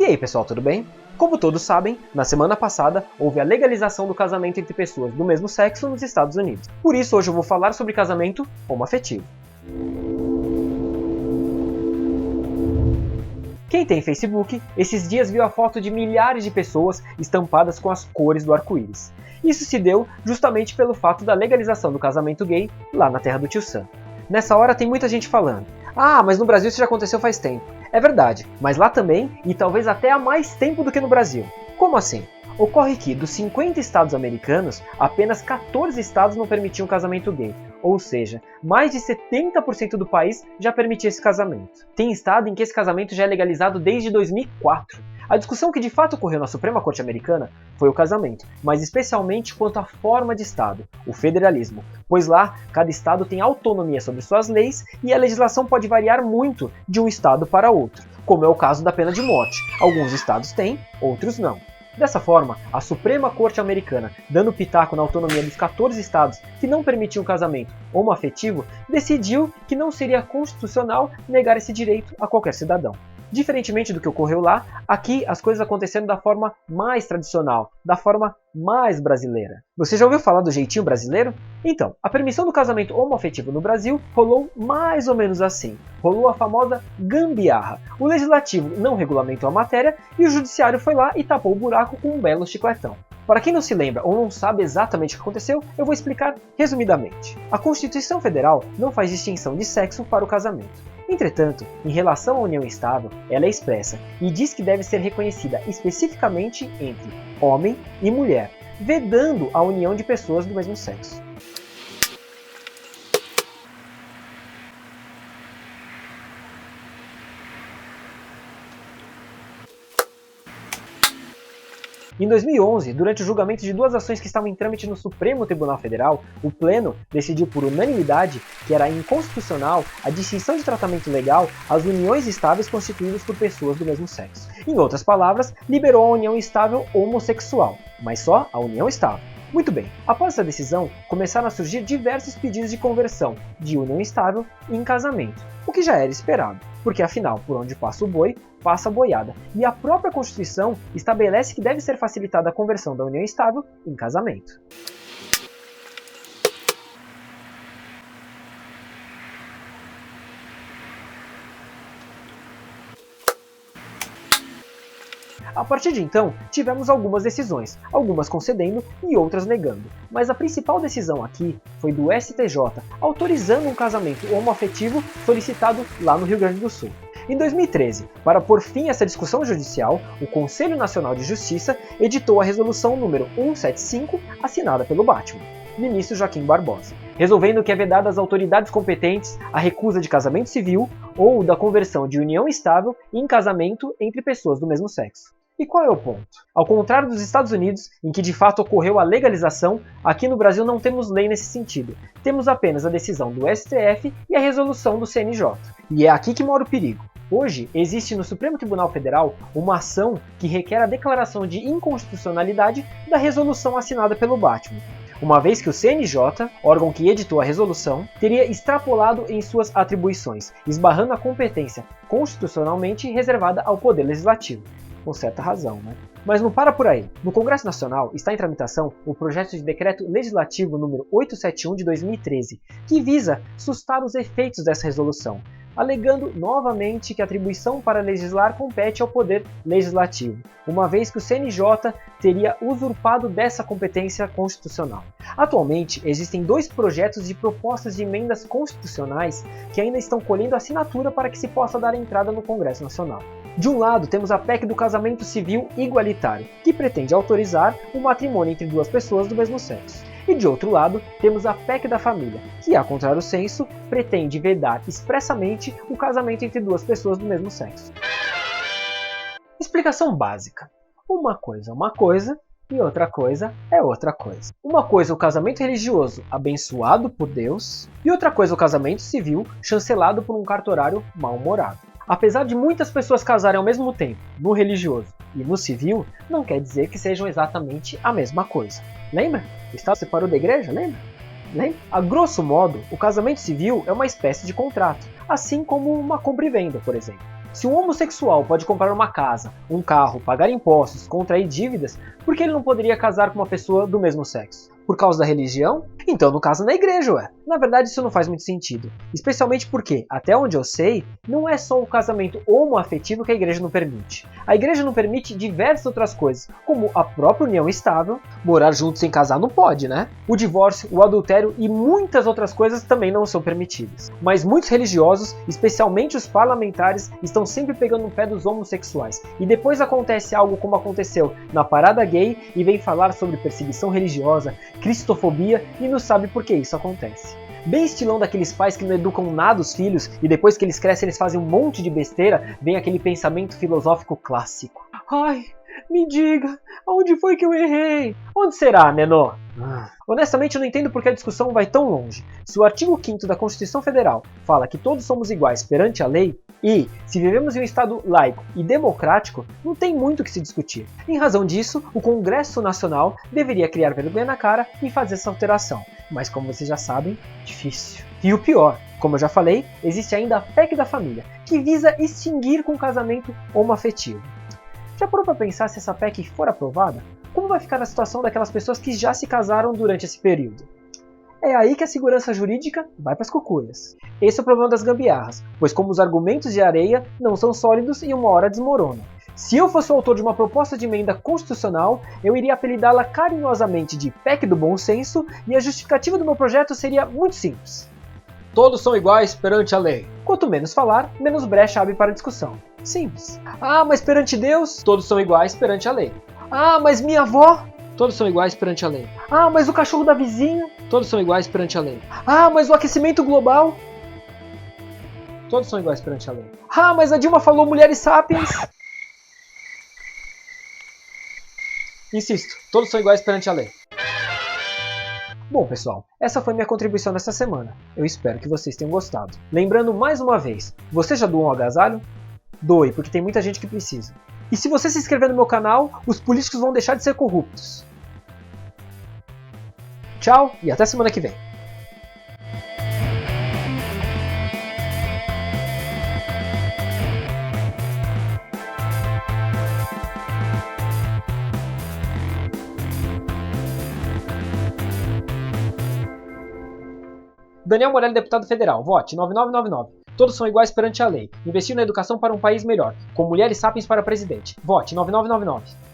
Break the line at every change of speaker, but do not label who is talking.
E aí pessoal, tudo bem? Como todos sabem, na semana passada houve a legalização do casamento entre pessoas do mesmo sexo nos Estados Unidos. Por isso hoje eu vou falar sobre casamento homoafetivo. Quem tem Facebook, esses dias viu a foto de milhares de pessoas estampadas com as cores do arco-íris. Isso se deu justamente pelo fato da legalização do casamento gay lá na terra do Tio Sam. Nessa hora tem muita gente falando: "Ah, mas no Brasil isso já aconteceu faz tempo." É verdade, mas lá também, e talvez até há mais tempo do que no Brasil. Como assim? Ocorre que, dos 50 estados americanos, apenas 14 estados não permitiam casamento gay. Ou seja, mais de 70% do país já permitia esse casamento. Tem estado em que esse casamento já é legalizado desde 2004. A discussão que de fato ocorreu na Suprema Corte Americana foi o casamento, mas especialmente quanto à forma de estado, o federalismo, pois lá cada estado tem autonomia sobre suas leis e a legislação pode variar muito de um estado para outro, como é o caso da pena de morte. Alguns estados têm, outros não. Dessa forma, a Suprema Corte Americana, dando pitaco na autonomia dos 14 estados que não permitiam casamento homoafetivo, decidiu que não seria constitucional negar esse direito a qualquer cidadão. Diferentemente do que ocorreu lá, aqui as coisas aconteceram da forma mais tradicional, da forma mais brasileira. Você já ouviu falar do jeitinho brasileiro? Então, a permissão do casamento homoafetivo no Brasil rolou mais ou menos assim. Rolou a famosa gambiarra. O legislativo não regulamentou a matéria e o judiciário foi lá e tapou o buraco com um belo chicletão. Para quem não se lembra ou não sabe exatamente o que aconteceu, eu vou explicar resumidamente. A Constituição Federal não faz distinção de sexo para o casamento. Entretanto, em relação à união estável, ela é expressa e diz que deve ser reconhecida especificamente entre homem e mulher, vedando a união de pessoas do mesmo sexo. Em 2011, durante o julgamento de duas ações que estavam em trâmite no Supremo Tribunal Federal, o Pleno decidiu por unanimidade que era inconstitucional a distinção de tratamento legal às uniões estáveis constituídas por pessoas do mesmo sexo. Em outras palavras, liberou a união estável homossexual, mas só a união estável. Muito bem, após essa decisão, começaram a surgir diversos pedidos de conversão de união estável em casamento, o que já era esperado, porque afinal, por onde passa o boi, passa a boiada, e a própria Constituição estabelece que deve ser facilitada a conversão da união estável em casamento. A partir de então, tivemos algumas decisões, algumas concedendo e outras negando. Mas a principal decisão aqui foi do STJ, autorizando um casamento homoafetivo solicitado lá no Rio Grande do Sul. Em 2013, para pôr fim a essa discussão judicial, o Conselho Nacional de Justiça editou a resolução número 175, assinada pelo Batman, ministro Joaquim Barbosa, resolvendo que é vedada às autoridades competentes a recusa de casamento civil ou da conversão de união estável em casamento entre pessoas do mesmo sexo. E qual é o ponto? Ao contrário dos Estados Unidos, em que de fato ocorreu a legalização, aqui no Brasil não temos lei nesse sentido. Temos apenas a decisão do STF e a resolução do CNJ. E é aqui que mora o perigo. Hoje, existe no Supremo Tribunal Federal uma ação que requer a declaração de inconstitucionalidade da resolução assinada pelo Batman, uma vez que o CNJ, órgão que editou a resolução, teria extrapolado em suas atribuições, esbarrando a competência constitucionalmente reservada ao Poder Legislativo. Com certa razão, né? Mas não para por aí. No Congresso Nacional está em tramitação o projeto de decreto legislativo número 871 de 2013, que visa sustar os efeitos dessa resolução, alegando novamente que a atribuição para legislar compete ao Poder Legislativo, uma vez que o CNJ teria usurpado dessa competência constitucional. Atualmente, existem dois projetos de propostas de emendas constitucionais que ainda estão colhendo assinatura para que se possa dar entrada no Congresso Nacional. De um lado, temos a PEC do casamento civil igualitário, que pretende autorizar o matrimônio entre duas pessoas do mesmo sexo. E de outro lado, temos a PEC da família, que, a contrário do senso, pretende vedar expressamente o casamento entre duas pessoas do mesmo sexo. Explicação básica. Uma coisa é uma coisa e outra coisa é outra coisa. Uma coisa é o casamento religioso abençoado por Deus e outra coisa é o casamento civil chancelado por um cartorário mal-humorado. Apesar de muitas pessoas casarem ao mesmo tempo, no religioso e no civil, não quer dizer que sejam exatamente a mesma coisa. Lembra? O Estado separou da igreja, lembra? A grosso modo, o casamento civil é uma espécie de contrato, assim como uma compra e venda, por exemplo. Se um homossexual pode comprar uma casa, um carro, pagar impostos, contrair dívidas, por que ele não poderia casar com uma pessoa do mesmo sexo? Por causa da religião? Então não casa na igreja, ué. Na verdade isso não faz muito sentido. Especialmente porque, até onde eu sei, não é só o casamento homoafetivo que a igreja não permite. A igreja não permite diversas outras coisas, como a própria união estável, morar juntos sem casar não pode, né? O divórcio, o adultério e muitas outras coisas também não são permitidas. Mas muitos religiosos, especialmente os parlamentares, estão sempre pegando no pé dos homossexuais. E depois acontece algo como aconteceu na parada gay e vem falar sobre perseguição religiosa, cristofobia e não sabe por que isso acontece. Bem estilão daqueles pais que não educam nada os filhos e depois que eles crescem eles fazem um monte de besteira, vem aquele pensamento filosófico clássico. Ai, me diga, onde foi que eu errei? Onde será, menor? Honestamente, eu não entendo porque a discussão vai tão longe. Se o artigo 5º da Constituição Federal fala que todos somos iguais perante a lei, e, se vivemos em um Estado laico e democrático, não tem muito o que se discutir. Em razão disso, o Congresso Nacional deveria criar vergonha na cara e fazer essa alteração. Mas como vocês já sabem, difícil. E o pior, como eu já falei, existe ainda a PEC da família, que visa extinguir com o casamento homoafetivo. Já parou para pensar se essa PEC for aprovada? Como vai ficar a situação daquelas pessoas que já se casaram durante esse período? É aí que a segurança jurídica vai para as cucuias. Esse é o problema das gambiarras, pois como os argumentos de areia não são sólidos e uma hora desmoronam. Se eu fosse o autor de uma proposta de emenda constitucional, eu iria apelidá-la carinhosamente de PEC do bom senso e a justificativa do meu projeto seria muito simples. Todos são iguais perante a lei. Quanto menos falar, menos brecha abre para a discussão. Simples. Ah, mas perante Deus, todos são iguais perante a lei. Ah, mas minha avó, todos são iguais perante a lei. Ah, mas o cachorro da vizinha, todos são iguais perante a lei. Ah, mas o aquecimento global, todos são iguais perante a lei. Ah, mas a Dilma falou mulheres sapiens. Insisto, todos são iguais perante a lei. Bom, pessoal, essa foi minha contribuição nessa semana. Eu espero que vocês tenham gostado. Lembrando mais uma vez, você já doou um agasalho? Doe, porque tem muita gente que precisa. E se você se inscrever no meu canal, os políticos vão deixar de ser corruptos. Tchau e até semana que vem. Daniel Morelli, deputado federal. Vote 9999. Todos são iguais perante a lei. Investir na educação para um país melhor. Com mulheres sapiens para presidente. Vote 9999.